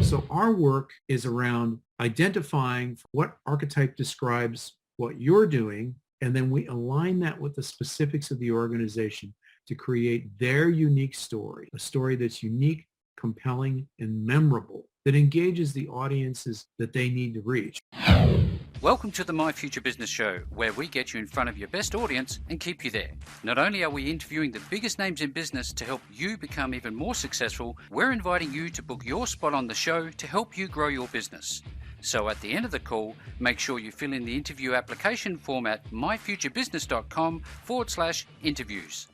So our work is around identifying what archetype describes what you're doing, and then we align that with the specifics of the organization to create their unique story, a story that's unique, compelling, and memorable that engages the audiences that they need to reach. Welcome to the My Future Business Show, where we get you in front of your best audience and keep you there. Not only are we interviewing the biggest names in business to help you become even more successful, we're inviting you to book your spot on the show to help you grow your business. So at the end of the call, make sure you fill in the interview application form at myfuturebusiness.com/interviews.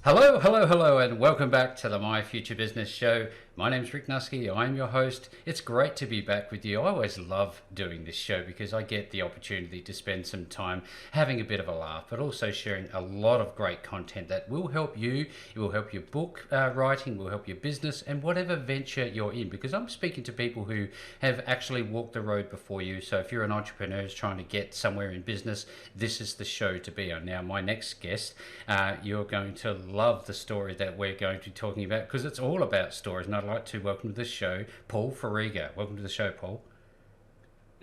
Hello, and welcome back to the My Future Business Show. My name's Rick Nusky. I'm your host. It's great to be back with you. I always love doing this show because I get the opportunity to spend some time having a bit of a laugh, but also sharing a lot of great content that will help you. It will help your book writing, will help your business, and whatever venture you're in, because I'm speaking to people who have actually walked the road before you. So if you're an entrepreneur who's trying to get somewhere in business, this is the show to be on. Now, my next guest, you're going to love the story that we're going to be talking about, because it's all about stories. And I'd like to welcome to the show Paul Furiga. Welcome to the show, Paul.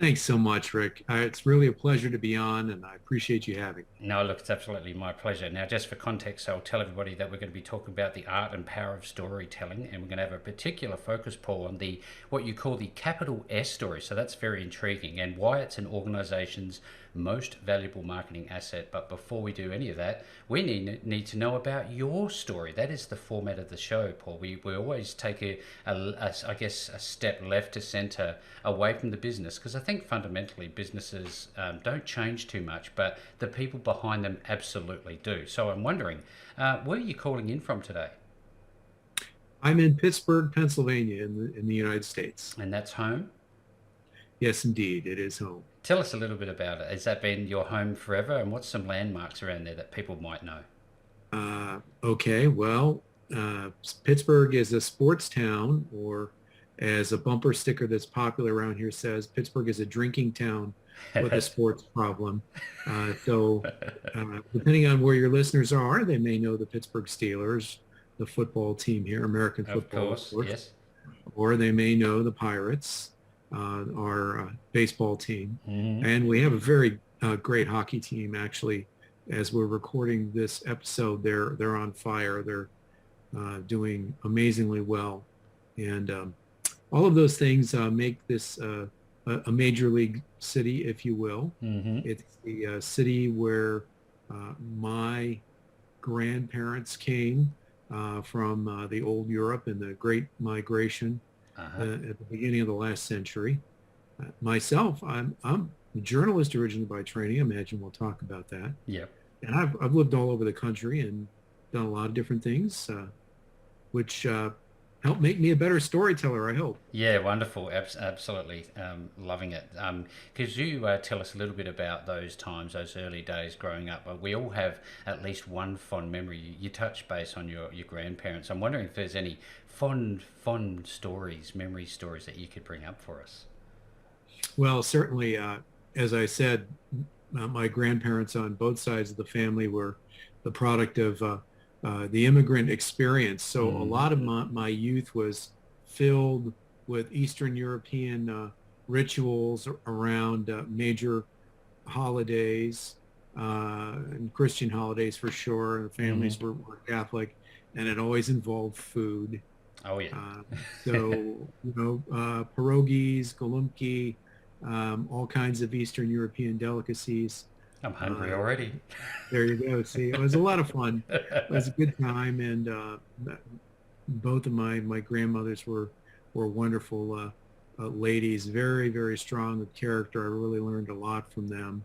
Thanks so much, Rick. It's really a pleasure to be on, and I appreciate you having me. No, look, it's absolutely my pleasure. Now, just for context, I'll tell everybody that we're going to be talking about the art and power of storytelling, and we're going to have a particular focus, Paul, on the what you call the capital S story. So that's very intriguing, and why it's an organization's most valuable marketing asset. But before we do any of that, we need to know about your story. That is the format of the show, Paul. We always take a step left to center away from the business, because I think fundamentally businesses don't change too much, but the people behind them absolutely do. So I'm wondering, where are you calling in from today? I'm in Pittsburgh, Pennsylvania, in the United States. And that's home? Yes, indeed, it is home. Tell us a little bit about it. Has that been your home forever? And what's some landmarks around there that people might know? Okay, well, Pittsburgh is a sports town, or as a bumper sticker that's popular around here says, Pittsburgh is a drinking town with a sports problem. Depending on where your listeners are, they may know the Pittsburgh Steelers, the football team here, American football, of course, yes. Or they may know the Pirates, our baseball team. Mm-hmm. And we have a very great hockey team, actually. As we're recording this episode, they're on fire. They're doing amazingly well. And all of those things make this a major league city, if you will. Mm-hmm. It's the city where my grandparents came from the old Europe and the Great Migration at the beginning of the last century. Myself, I'm a journalist originally by training. I imagine we'll talk about that. Yeah. And I've lived all over the country and done a lot of different things, which helped make me a better storyteller, I hope. Yeah, wonderful. Absolutely. Loving it. Could you tell us a little bit about those times, those early days growing up? We all have at least one fond memory. You touched base on your grandparents. I'm wondering if there's any fond stories, memory stories that you could bring up for us. Well, certainly, as I said, my grandparents on both sides of the family were the product of the immigrant experience. So a lot of my youth was filled with Eastern European rituals around major holidays and Christian holidays for sure. The families were Catholic, and it always involved food. Oh, yeah. Pierogies, golumki, all kinds of Eastern European delicacies. I'm hungry already. There you go. See, it was a lot of fun. It was a good time, and both of my grandmothers were wonderful ladies, very, very strong of character. I really learned a lot from them,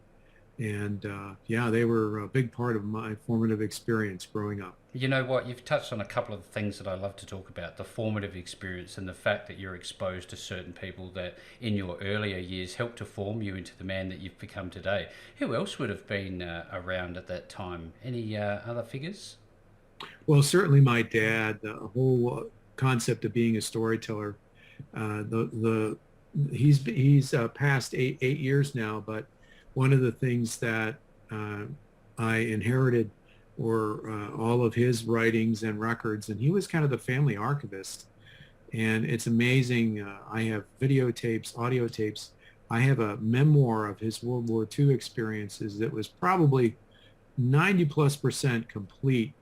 and they were a big part of my formative experience growing up. You know what? You've touched on a couple of things that I love to talk about, the formative experience and the fact that you're exposed to certain people that in your earlier years helped to form you into the man that you've become today. Who else would have been around at that time? Any other figures? Well, certainly my dad. The whole concept of being a storyteller. He's past eight years now, but one of the things that I inherited were all of his writings and records, and he was kind of the family archivist. And it's amazing. I have videotapes, audio tapes. I have a memoir of his World War II experiences that was probably 90+% complete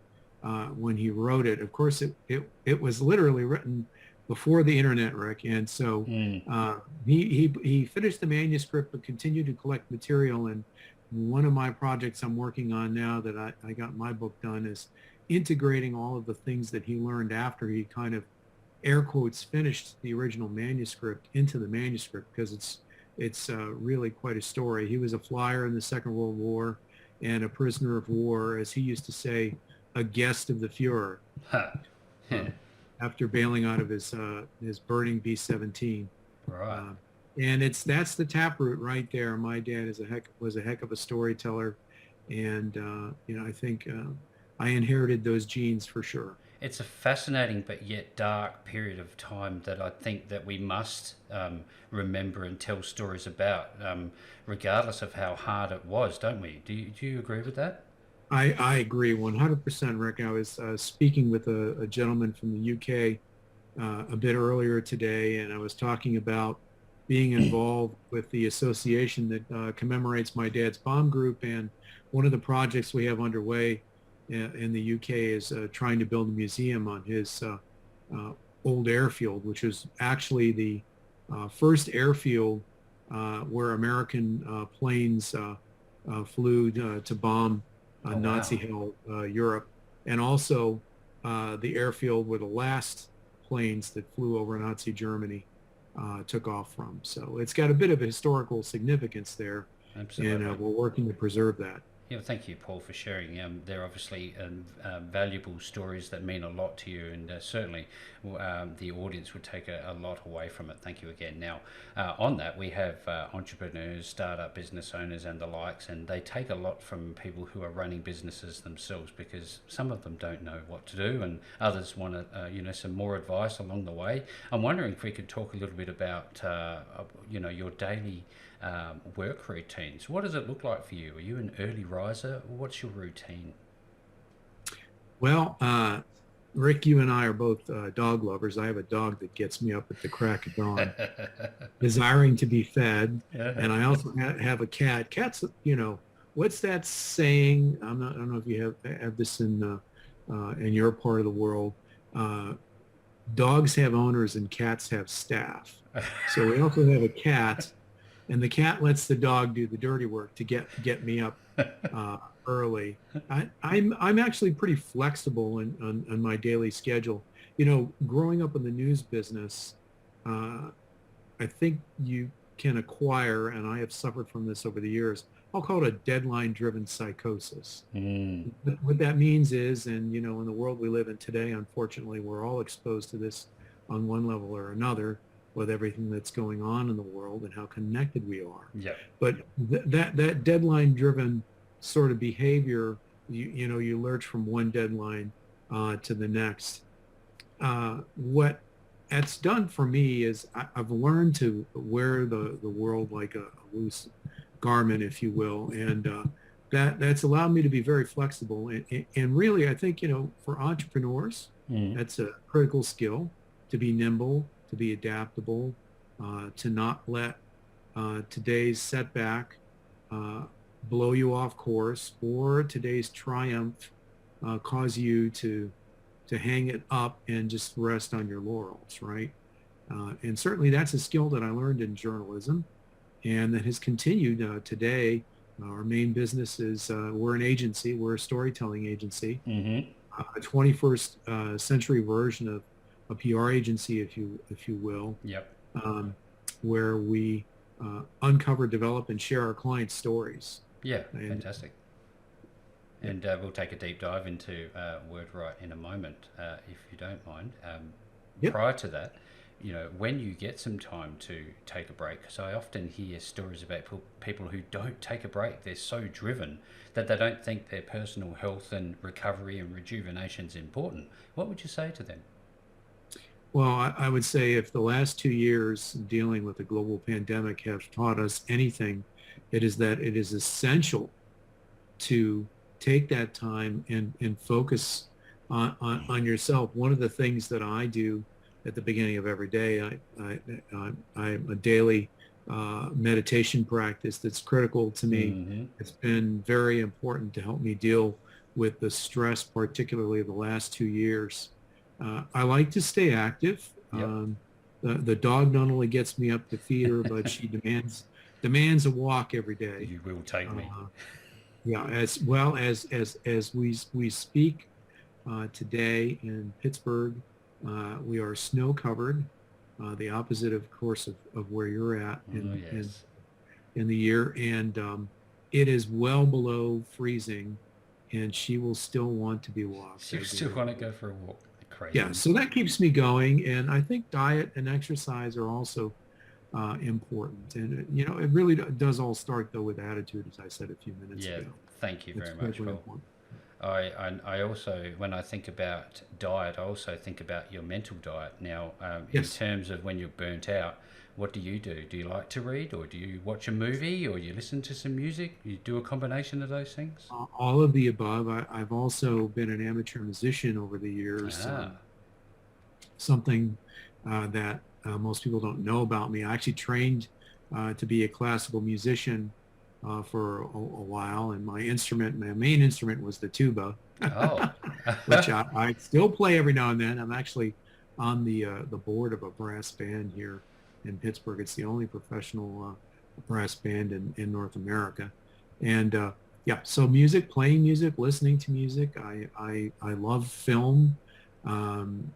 when he wrote it. Of course, it was literally written before the internet, Rick. And so he finished the manuscript but continued to collect material. And one of my projects I'm working on now that I got my book done is integrating all of the things that he learned after he kind of air quotes finished the original manuscript into the manuscript, because it's really quite a story. He was a flyer in the Second World War and a prisoner of war, as he used to say, a guest of the Fuhrer. Huh. After bailing out of his burning B-17. Right. And that's the taproot right there. My dad was a heck of a storyteller, and I think I inherited those genes for sure. It's a fascinating but yet dark period of time that I think that we must remember and tell stories about, regardless of how hard it was, don't we? Do you agree with that? I agree 100%, Rick. I was speaking with a gentleman from the UK a bit earlier today, and I was talking about being involved with the association that commemorates my dad's bomb group. And one of the projects we have underway in the UK is trying to build a museum on his old airfield, which was actually the first airfield where American planes flew to bomb Nazi-held Europe, and also the airfield where the last planes that flew over Nazi Germany took off from. So it's got a bit of a historical significance there. Absolutely. And we're working to preserve that. Yeah, thank you, Paul, for sharing. They're obviously valuable stories that mean a lot to you, and certainly the audience would take a lot away from it. Thank you again. Now, on that, we have entrepreneurs, startup business owners, and the likes, and they take a lot from people who are running businesses themselves, because some of them don't know what to do, and others want some more advice along the way. I'm wondering if we could talk a little bit about your daily work routines. What does it look like for you? Are you an early riser? What's your routine? Well, Rick, you and I are both dog lovers. I have a dog that gets me up at the crack of dawn, desiring to be fed. And I also have a cat. Cats, what's that saying? I don't know if you have this in your part of the world. Dogs have owners and cats have staff. So we also have a cat, and the cat lets the dog do the dirty work to get me up early. I'm actually pretty flexible on my daily schedule. Growing up in the news business, I think you can acquire, and I have suffered from this over the years, I'll call it a deadline-driven psychosis. What that means is, and in the world we live in today, unfortunately, we're all exposed to this on one level or another, with everything that's going on in the world and how connected we are. Yeah. But that deadline-driven sort of behavior, you lurch from one deadline to the next. What that's done for me is I've learned to wear the world like a loose garment, if you will, and that's allowed me to be very flexible. And really, I think for entrepreneurs, that's a critical skill, to be nimble, to be adaptable, to not let today's setback blow you off course, or today's triumph cause you to hang it up and just rest on your laurels, right? And certainly that's a skill that I learned in journalism, and that has continued today. Our main business is we're an agency, we're a storytelling agency, a 21st century version of a PR agency, if you will. Yep. Where we uncover, develop, and share our clients' stories. Yeah, fantastic. And we'll take a deep dive into WordWrite in a moment, if you don't mind. Prior to that, when you get some time to take a break, because I often hear stories about people who don't take a break. They're so driven that they don't think their personal health and recovery and rejuvenation is important. What would you say to them? Well, I would say if the last 2 years dealing with the global pandemic have taught us anything, it is that it is essential to take that time and focus on yourself. One of the things that I do at the beginning of every day. I'm a daily meditation practice that's critical to me. Mm-hmm. It's been very important to help me deal with the stress, particularly the last 2 years. I like to stay active. Yep. The dog not only gets me up to feed her, but she demands a walk every day. You will take me. Yeah, as well as we speak today in Pittsburgh, we are snow covered, the opposite, of course, of where you're at in the year, and it is well below freezing, and she will still want to be walked. She still want to go for a walk. Crazy. Yeah, so that keeps me going, and I think diet and exercise are also important. And it really does all start though with attitude, as I said a few minutes ago. Thank you very much, Paul. I also, when I think about diet, I also think about your mental diet. Now, in terms of when you're burnt out, what do you do? Do you like to read, or do you watch a movie, or you listen to some music? You do a combination of those things? All of the above. I've also been an amateur musician over the years. Something that most people don't know about me. I actually trained to be a classical musician for a while, and my main instrument was the tuba, which I still play every now and then. I'm actually on the board of a brass band here in Pittsburgh. It's the only professional brass band in North America. And so music, playing music, listening to music. I love film.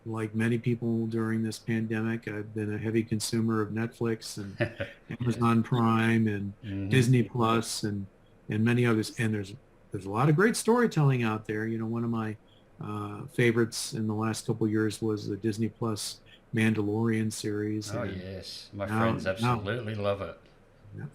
Like many people during this pandemic, I've been a heavy consumer of Netflix and Amazon Prime and Disney Plus and many others. And there's a lot of great storytelling out there. One of my favorites in the last couple of years was the Disney Plus Mandalorian series. Oh, yes. My friends absolutely love it.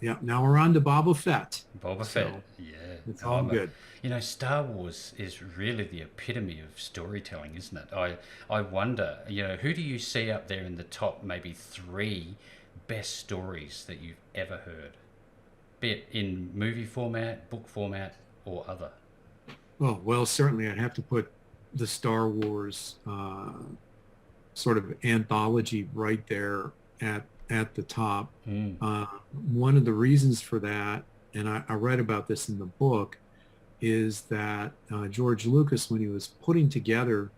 Yeah. Now we're on to Boba Fett. Boba Fett. Yeah. It's all good. Star Wars is really the epitome of storytelling, isn't it? I wonder, who do you see up there in the top maybe 3 best stories that you've ever heard? Be it in movie format, book format, or other? Well, certainly I'd have to put the Star Wars sort of anthology right there at the top. One of the reasons for that, and I read about this in the book, is that George Lucas, when he was putting together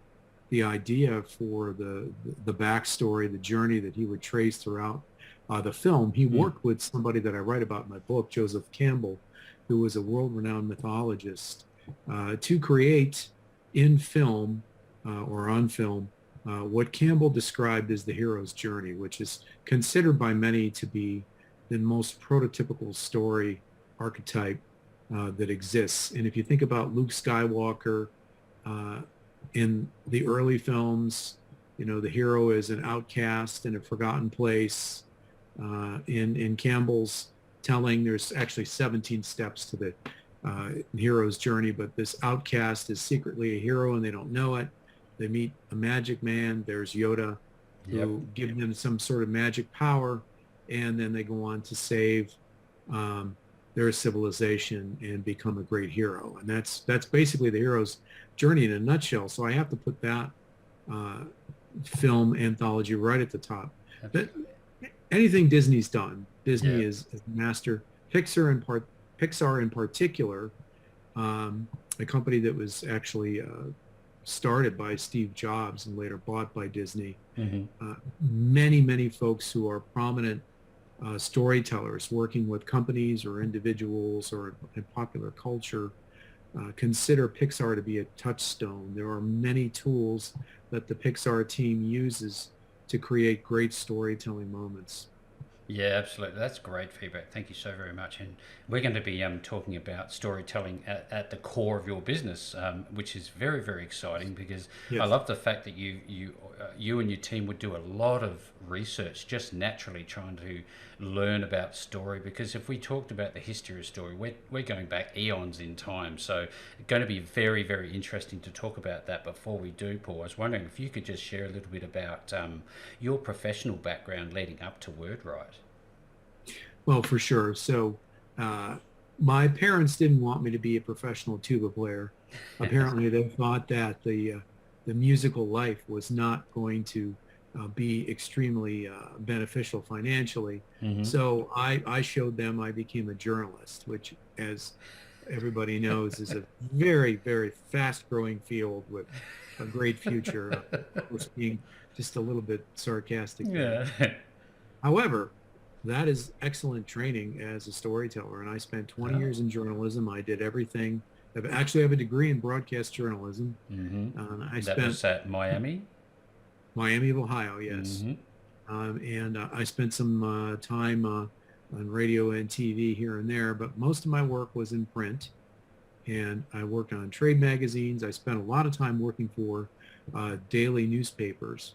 the idea for the backstory, the journey that he would trace throughout the film, he worked with somebody that I write about in my book, Joseph Campbell, who was a world-renowned mythologist, to create in film or on film what Campbell described as the hero's journey, which is considered by many to be the most prototypical story archetype that exists. And if you think about Luke Skywalker in the early films, the hero is an outcast in a forgotten place. In Campbell's telling, there's actually 17 steps to the hero's journey, but this outcast is secretly a hero and they don't know it. They meet a magic man. There's Yoda, who gives them some sort of magic power, and then they go on to save their civilization and become a great hero. And that's basically the hero's journey in a nutshell. So I have to put that film anthology right at the top. But anything Disney's done, Disney is a master. Pixar in particular, a company that was actually started by Steve Jobs and later bought by Disney. Many folks who are prominent storytellers working with companies or individuals or in popular culture consider Pixar to be a touchstone. There are many tools that the Pixar team uses to create great storytelling moments. Yeah, absolutely. That's great feedback. Thank you so very much. And we're going to be talking about storytelling at the core of your business, which is very, very exciting because I love the fact that you and your team would do a lot of research just naturally trying to learn about story, because if we talked about the history of story, we're going back eons in time. So it's going to be very, very interesting to talk about that. Before we do, Paul, I was wondering if you could just share a little bit about your professional background leading up to WordWrite. Well, for sure. So my parents didn't want me to be a professional tuba player. Apparently they thought that the musical life was not going to be extremely beneficial financially. Hmm. So I showed them I became a journalist, which, as everybody knows, is a very, very fast-growing field with a great future. Of course, being just a little bit sarcastic there. Yeah. However, that is excellent training as a storyteller. And I spent 20 Oh. years in journalism. I did everything. I actually have a degree in broadcast journalism. Hmm. I That spent was at Miami. Miami of Ohio, yes. Hmm. And I spent some time on radio and TV here and there, but most of my work was in print. And I worked on trade magazines. I spent a lot of time working for daily newspapers.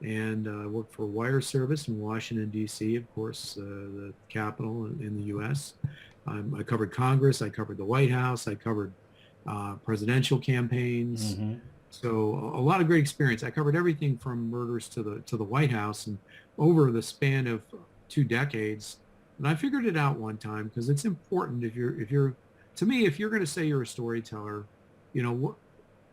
And I worked for wire service in Washington, D.C., of course, the capital in the U.S. I covered Congress. I covered the White House. I covered presidential campaigns. Hmm. So a lot of great experience. I covered everything from murders to the White House, and over the span of 2 decades. And I figured it out one time, because it's important if you're to me, if you're going to say you're a storyteller,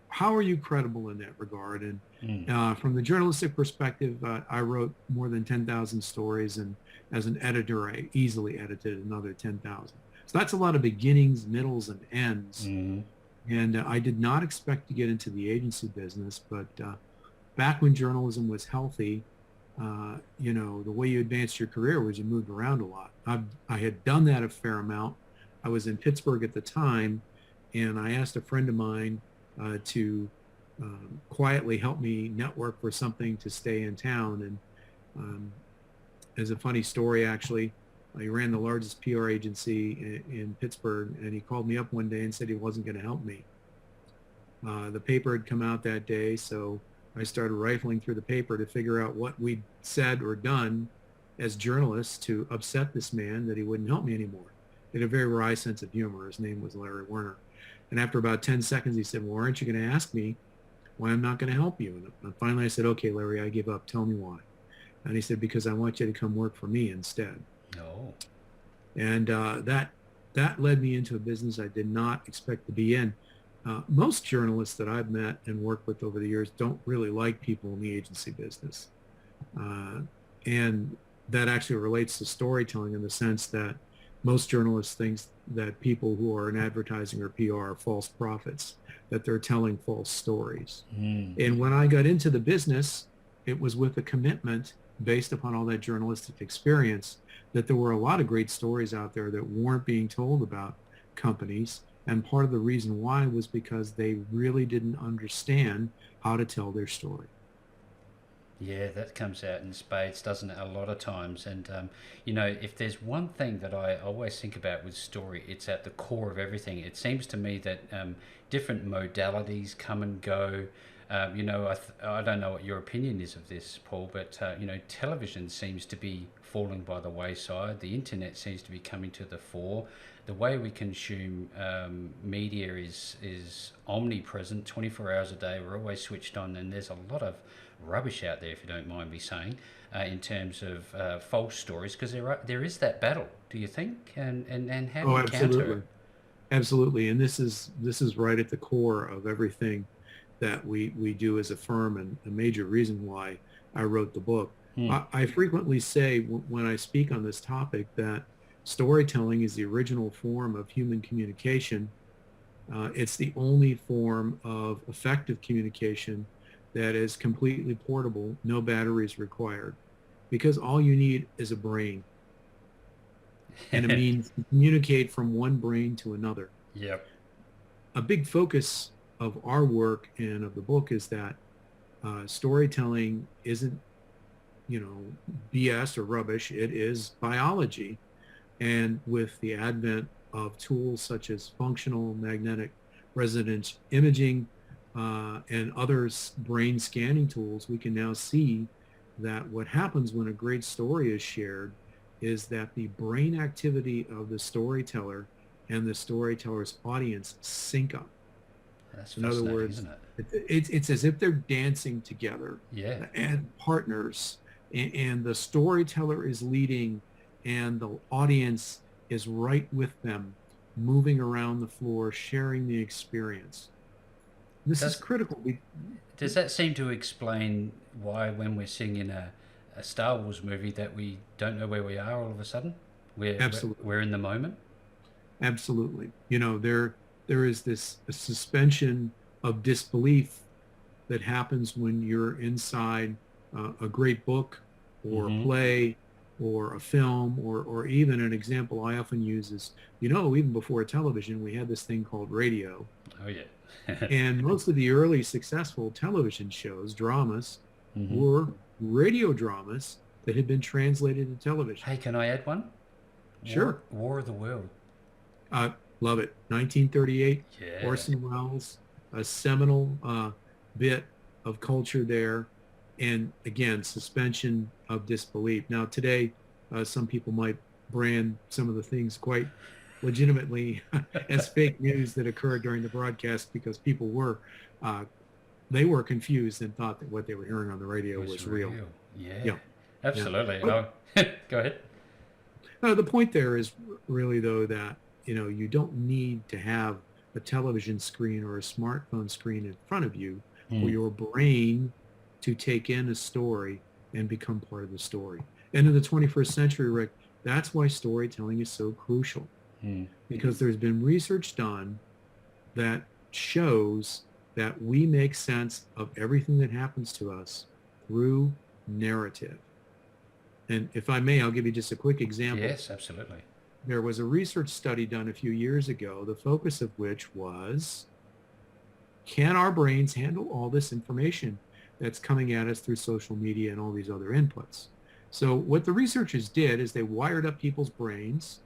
how are you credible in that regard? And Mm. from the journalistic perspective, I wrote more than 10,000 stories, and as an editor, I easily edited another 10,000. So that's a lot of beginnings, middles, and ends. Hmm. And I did not expect to get into the agency business, but back when journalism was healthy, the way you advanced your career was you moved around a lot. I had done that a fair amount. I was in Pittsburgh at the time, and I asked a friend of mine to quietly help me network for something to stay in town. And as a funny story, actually, he ran the largest PR agency in Pittsburgh, and he called me up one day and said he wasn't going to help me. The paper had come out that day, so I started rifling through the paper to figure out what we'd said or done as journalists to upset this man that he wouldn't help me anymore. He had a very wry sense of humor. His name was Larry Werner. And after about 10 seconds, he said, well, aren't you going to ask me why I'm not going to help you? And finally I said, okay, Larry, I give up. Tell me why. And he said, because I want you to come work for me instead. Oh. And that led me into a business I did not expect to be in. Most journalists that I've met and worked with over the years don't really like people in the agency business. And that actually relates to storytelling in the sense that most journalists think that people who are in advertising or PR are false prophets, that they're telling false stories. Mm. And when I got into the business, it was with a commitment based upon all that journalistic experience that there were a lot of great stories out there that weren't being told about companies. And part of the reason why was because they really didn't understand how to tell their story. Yeah, that comes out in spades, doesn't it? A lot of times. And, if there's one thing that I always think about with story, it's at the core of everything. It seems to me that different modalities come and go. I don't know what your opinion is of this, Paul, but, television seems to be falling by the wayside. The internet seems to be coming to the fore. The way we consume media is omnipresent, 24 hours a day. We're always switched on, and there's a lot of rubbish out there, if you don't mind me saying, in terms of false stories, because there is that battle. Do you think? And how do you counter it? Absolutely. And this is right at the core of everything that we do as a firm, and a major reason why I wrote the book. I frequently say when I speak on this topic that storytelling is the original form of human communication. It's the only form of effective communication that is completely portable, no batteries required, because all you need is a brain and a means to communicate from one brain to another. Yep. A big focus of our work and of the book is that storytelling isn't, BS or rubbish. It is biology. And with the advent of tools such as functional magnetic resonance imaging and other brain scanning tools, we can now see that what happens when a great story is shared is that the brain activity of the storyteller and the storyteller's audience sync up. That's In other fascinating, words, isn't it? it's as if they're dancing together Yeah. and partners, and the storyteller is leading and the audience is right with them, moving around the floor, sharing the experience. This is Does critical. does that seem to explain why when we're seeing in a Star Wars movie that we don't know where we are all of a sudden? Absolutely. We're in the moment. Absolutely. There is this a suspension of disbelief that happens when you're inside a great book or a Mm-hmm. play or a film or even an example I often use is, even before television, we had this thing called radio. Oh yeah. And most of the early successful television shows, dramas, Mm-hmm. were radio dramas that had been translated to television. Hey, can I add one? Sure. War of the World. Love it. 1938, Yeah. Orson Welles, a seminal bit of culture there. And again, suspension of disbelief. Now, today, some people might brand some of the things quite legitimately as fake news that occurred during the broadcast because people they were confused and thought that what they were hearing on the radio was real. Yeah. Yeah. Absolutely. Yeah. Go ahead. The point there is really, though, that, you don't need to have a television screen or a smartphone screen in front of you for your brain to take in a story and become part of the story. And in the 21st century, Rick, that's why storytelling is so crucial. Because there's been research done that shows that we make sense of everything that happens to us through narrative. And if I may, I'll give you just a quick example. Yes, absolutely. There was a research study done a few years ago, the focus of which was, can our brains handle all this information that's coming at us through social media and all these other inputs? So what the researchers did is they wired up people's brains,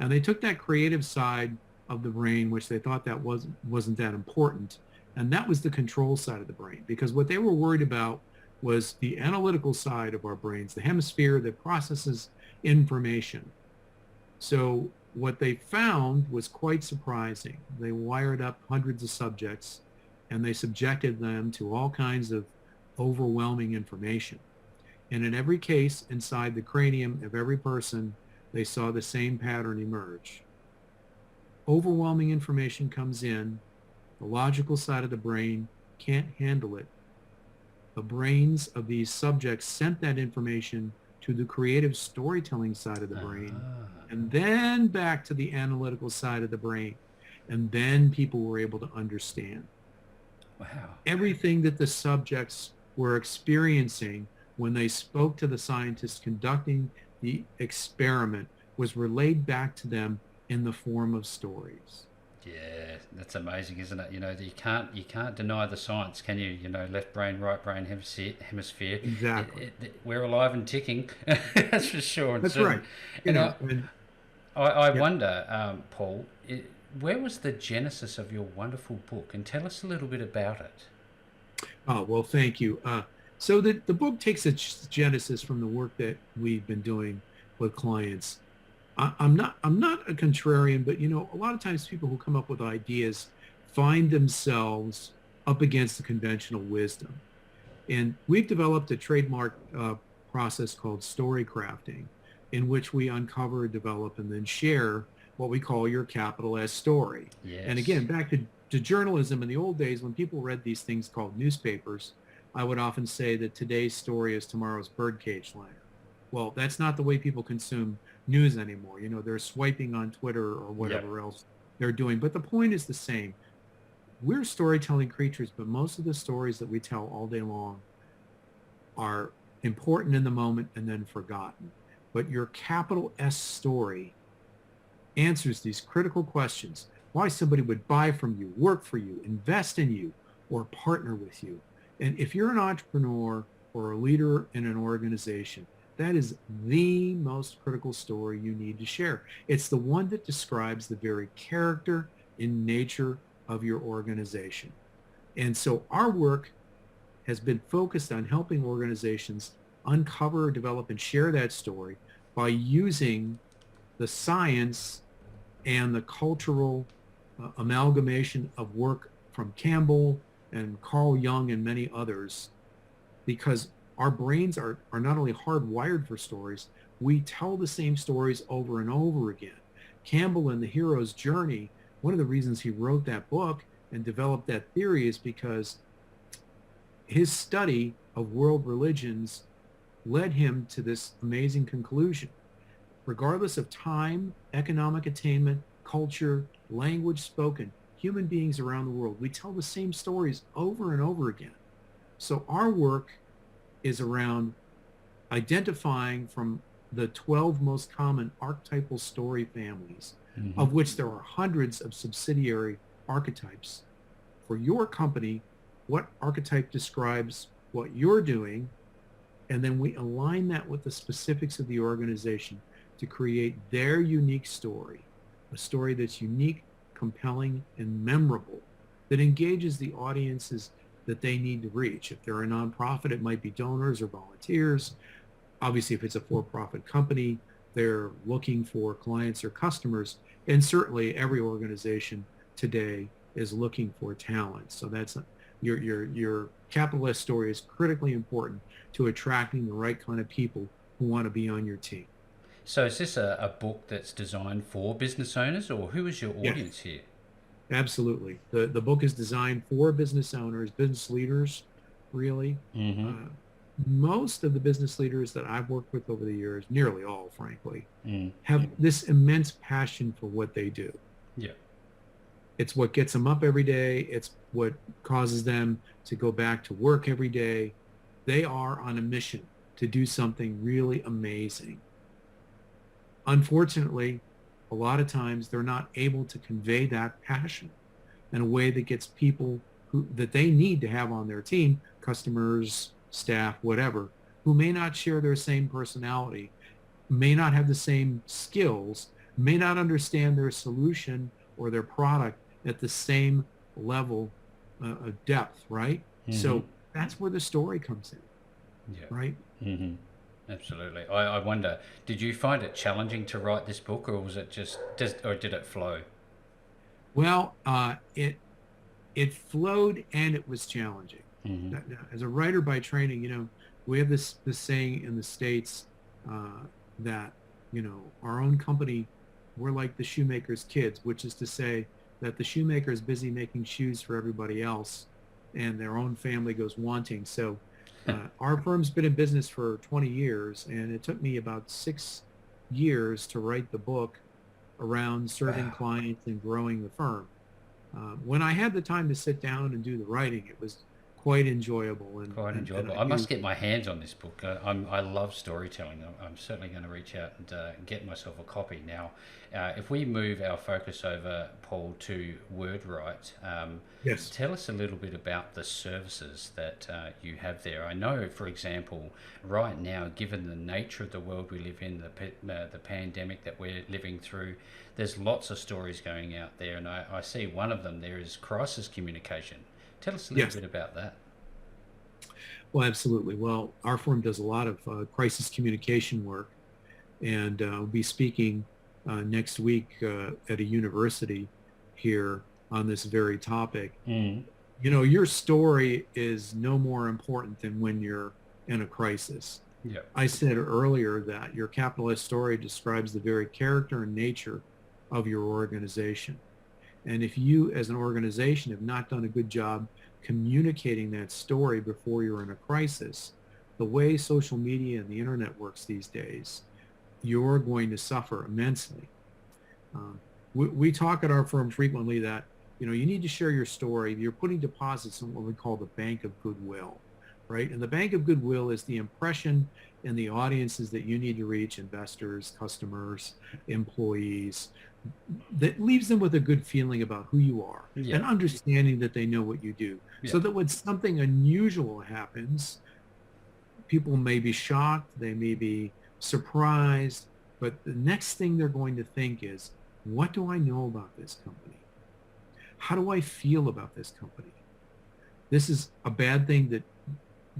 and they took that creative side of the brain, which they thought that wasn't that important, and that was the control side of the brain, because what they were worried about was the analytical side of our brains, the hemisphere that processes information. So what they found was quite surprising. They wired up hundreds of subjects, and they subjected them to all kinds of overwhelming information. And in every case, inside the cranium of every person, they saw the same pattern emerge. Overwhelming information comes in, the logical side of the brain can't handle it. The brains of these subjects sent that information to the creative storytelling side of the brain, and then back to the analytical side of the brain. And then people were able to understand. Wow. Everything that the subjects were experiencing when they spoke to the scientists conducting the experiment was relayed back to them in the form of stories. Yeah, that's amazing, isn't it? You can't deny the science, can you? Left brain, right brain hemisphere. Exactly. We're alive and ticking. That's for sure. That's right. I wonder, Paul, where was the genesis of your wonderful book? And tell us a little bit about it. Oh, well, thank you. So the book takes its genesis from the work that we've been doing with clients. I'm not a contrarian, but a lot of times people who come up with ideas find themselves up against the conventional wisdom. And we've developed a trademark process called story crafting, in which we uncover, develop, and then share what we call your capital S story. Yes. And again, back to journalism in the old days, when people read these things called newspapers, I would often say that today's story is tomorrow's birdcage liner. Well, that's not the way people consume news anymore. They're swiping on Twitter or whatever else they're doing. But the point is the same. We're storytelling creatures, but most of the stories that we tell all day long are important in the moment and then forgotten. But your capital S story answers these critical questions. Why somebody would buy from you, work for you, invest in you, or partner with you. And if you're an entrepreneur or a leader in an organization, that is the most critical story you need to share. It's the one that describes the very character and nature of your organization. And so our work has been focused on helping organizations uncover, develop, and share that story by using the science and the cultural amalgamation of work from Campbell and Carl Jung and many others, because our brains are not only hardwired for stories, we tell the same stories over and over again. Campbell and the hero's journey, one of the reasons he wrote that book and developed that theory is because his study of world religions led him to this amazing conclusion. Regardless of time, economic attainment, culture, language spoken, human beings around the world, we tell the same stories over and over again. So our work is around identifying from the 12 most common archetypal story families, of which there are hundreds of subsidiary archetypes. For your company, what archetype describes what you're doing, and then we align that with the specifics of the organization to create their unique story, a story that's unique, compelling, and memorable, that engages the audiences that they need to reach. If they're a nonprofit, it might be donors or volunteers. Obviously, if it's a for-profit company, they're looking for clients or customers. And certainly every organization today is looking for talent. So that's your capital S story is critically important to attracting the right kind of people who want to be on your team. So is this a book that's designed for business owners, or who is your audience here? Absolutely. The book is designed for business owners, business leaders, really. Most of the business leaders that I've worked with over the years, nearly all, frankly, have this immense passion for what they do. Yeah. It's what gets them up every day. It's what causes them to go back to work every day. They are on a mission to do something really amazing. Unfortunately, a lot of times they're not able to convey that passion in a way that gets people that they need to have on their team, customers, staff, whatever, who may not share their same personality, may not have the same skills, may not understand their solution or their product at the same level of depth, right? So that's where the story comes in, right? Absolutely. I wonder, did you find it challenging to write this book, or was it or did it flow? Well, it flowed and it was challenging. As a writer by training, we have this saying in the States that, our own company, we're like the shoemaker's kids, which is to say that the shoemaker is busy making shoes for everybody else and their own family goes wanting. So our firm's been in business for 20 years, and it took me about 6 years to write the book around serving clients and growing the firm. When I had the time to sit down and do the writing, it was quite enjoyable. And I must get my hands on this book. I love storytelling. I'm certainly going to reach out and get myself a copy. Now, if we move our focus over, Paul, to WordWrite, yes, tell us a little bit about the services that you have there. I know, for example, right now, given the nature of the world we live in, the pandemic that we're living through, there's lots of stories going out there, and I see one of them there is crisis communication. Tell us a little bit about that. Well, absolutely. Well, our firm does a lot of crisis communication work, and we'll be speaking next week at a university here on this very topic. Your story is no more important than when you're in a crisis. I said earlier that your capital S story describes the very character and nature of your organization. And if you as an organization have not done a good job communicating that story before you're in a crisis, the way social media and the internet works these days, you're going to suffer immensely. We talk at our firm frequently that, you need to share your story. You're putting deposits in what we call the bank of goodwill, right? And the bank of goodwill is the impression and the audiences that you need to reach, investors, customers, employees, that leaves them with a good feeling about who you are and understanding that they know what you do. So that when something unusual happens, people may be shocked, they may be surprised, but the next thing they're going to think is, what do I know about this company? How do I feel about this company? This is a bad thing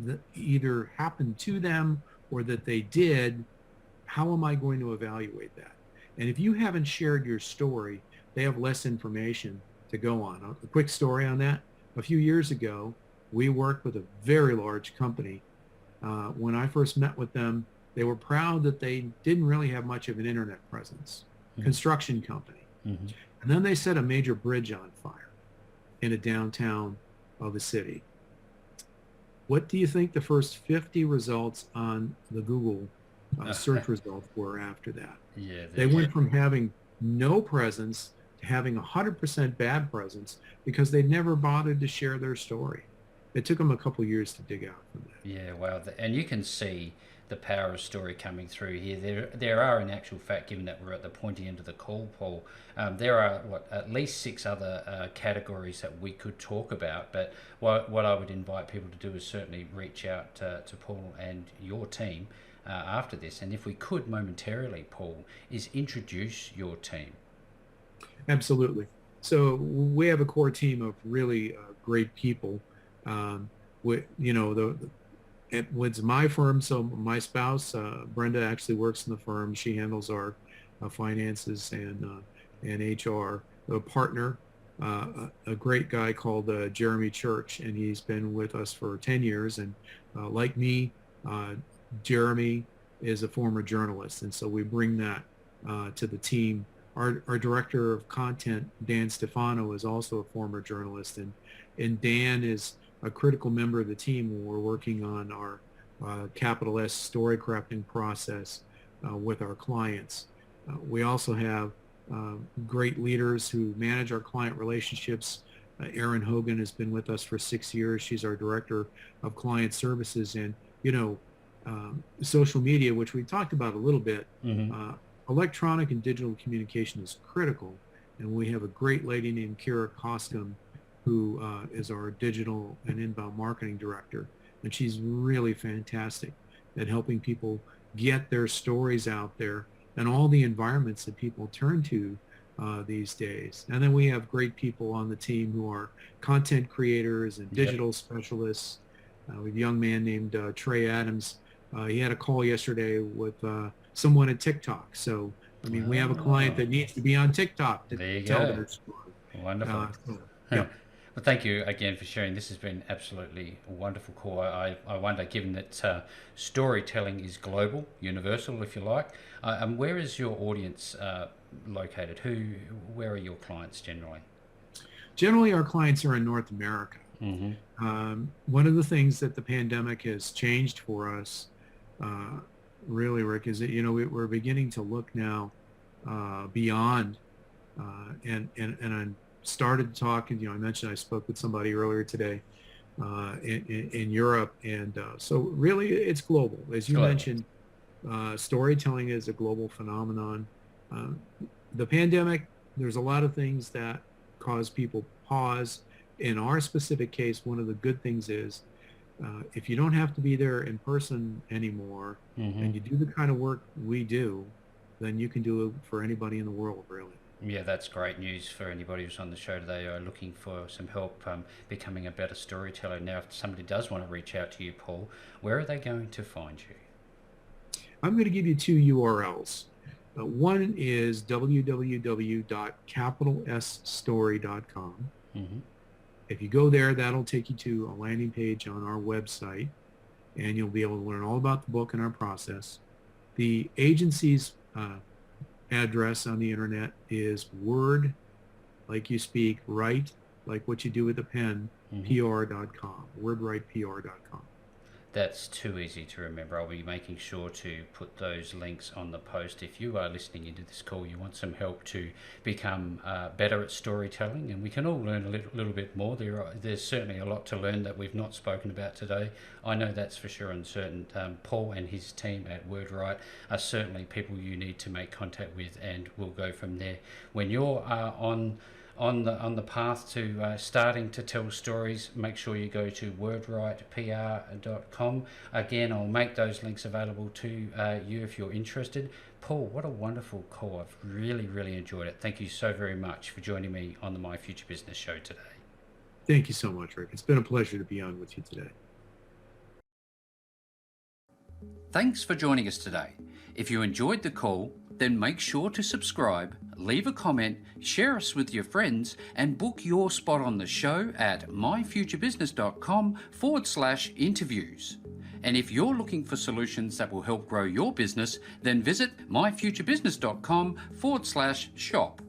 that either happened to them or that they did. How am I going to evaluate that? And if you haven't shared your story, they have less information to go on. A quick story on that. A few years ago, we worked with a very large company. When I first met with them, they were proud that they didn't really have much of an internet presence. Construction company. And then they set a major bridge on fire. in a downtown of a city. What do you think the first 50 results on the Google search results were after that? Yeah, They went from having no presence to having 100% bad presence because they'd never bothered to share their story. It took them a couple years to dig out from that. Yeah, wow. And you can see the power of story coming through here. There are, in actual fact, given that we're at the pointy end of the call, Paul, there are at least 6 other categories that we could talk about. But what I would invite people to do is certainly reach out to Paul and your team after this. And if we could momentarily, Paul, is introduce your team. Absolutely. So we have a core team of really great people. It's my firm, so my spouse, Brenda, actually works in the firm. She handles our finances and HR. A partner, a great guy called Jeremy Church, and he's been with us for 10 years. And like me, Jeremy is a former journalist, and so we bring that to the team. Our director of content, Dan Stefano, is also a former journalist, and Dan is a critical member of the team when we're working on our capital S story crafting process with our clients. We also have great leaders who manage our client relationships. Erin Hogan has been with us for 6 years. She's our director of client services. And, social media, which we talked about a little bit, electronic and digital communication is critical. And we have a great lady named Kira Koskum, who is our digital and inbound marketing director. And she's really fantastic at helping people get their stories out there and all the environments that people turn to these days. And then we have great people on the team who are content creators and digital specialists. We have a young man named Trey Adams. He had a call yesterday with someone at TikTok. So, I mean, we have a client that needs to be on TikTok to tell their story. Wonderful. Yeah. Well, thank you again for sharing. This has been absolutely a wonderful call. I wonder, given that storytelling is global, universal, if you like, and where is your audience located? Where are your clients generally? Generally, our clients are in North America. One of the things that the pandemic has changed for us, really, Rick, is that we're beginning to look now beyond, and I'm started talking, I mentioned I spoke with somebody earlier today in Europe. And so really it's global. As you mentioned, storytelling is a global phenomenon. The pandemic, there's a lot of things that cause people pause. In our specific case, one of the good things is if you don't have to be there in person anymore and you do the kind of work we do, then you can do it for anybody in the world, really. Yeah, that's great news for anybody who's on the show today or looking for some help becoming a better storyteller. Now, if somebody does want to reach out to you, Paul, where are they going to find you? I'm going to give you 2 URLs. One is www.capitalsstory.com. If you go there, that'll take you to a landing page on our website, and you'll be able to learn all about the book and our process. The agency's address on the internet is word, like you speak, write, like what you do with a pen, pr.com, wordwritepr.com. That's too easy to remember. I'll be making sure to put those links on the post. If you are listening into this call, you want some help to become better at storytelling, and we can all learn a little bit more. There's certainly a lot to learn that we've not spoken about today. I know that's for sure and certain. Paul and his team at WordWrite are certainly people you need to make contact with, and we'll go from there. When you're on the path to starting to tell stories, make sure you go to wordwritepr.com. Again, I'll make those links available to you if you're interested. Paul, what a wonderful call. I've really, really enjoyed it. Thank you so very much for joining me on the My Future Business show today. Thank you so much, Rick. It's been a pleasure to be on with you today. Thanks for joining us today. If you enjoyed the call, then make sure to subscribe, leave a comment, share us with your friends, and book your spot on the show at myfuturebusiness.com/interviews. And if you're looking for solutions that will help grow your business, then visit myfuturebusiness.com/shop.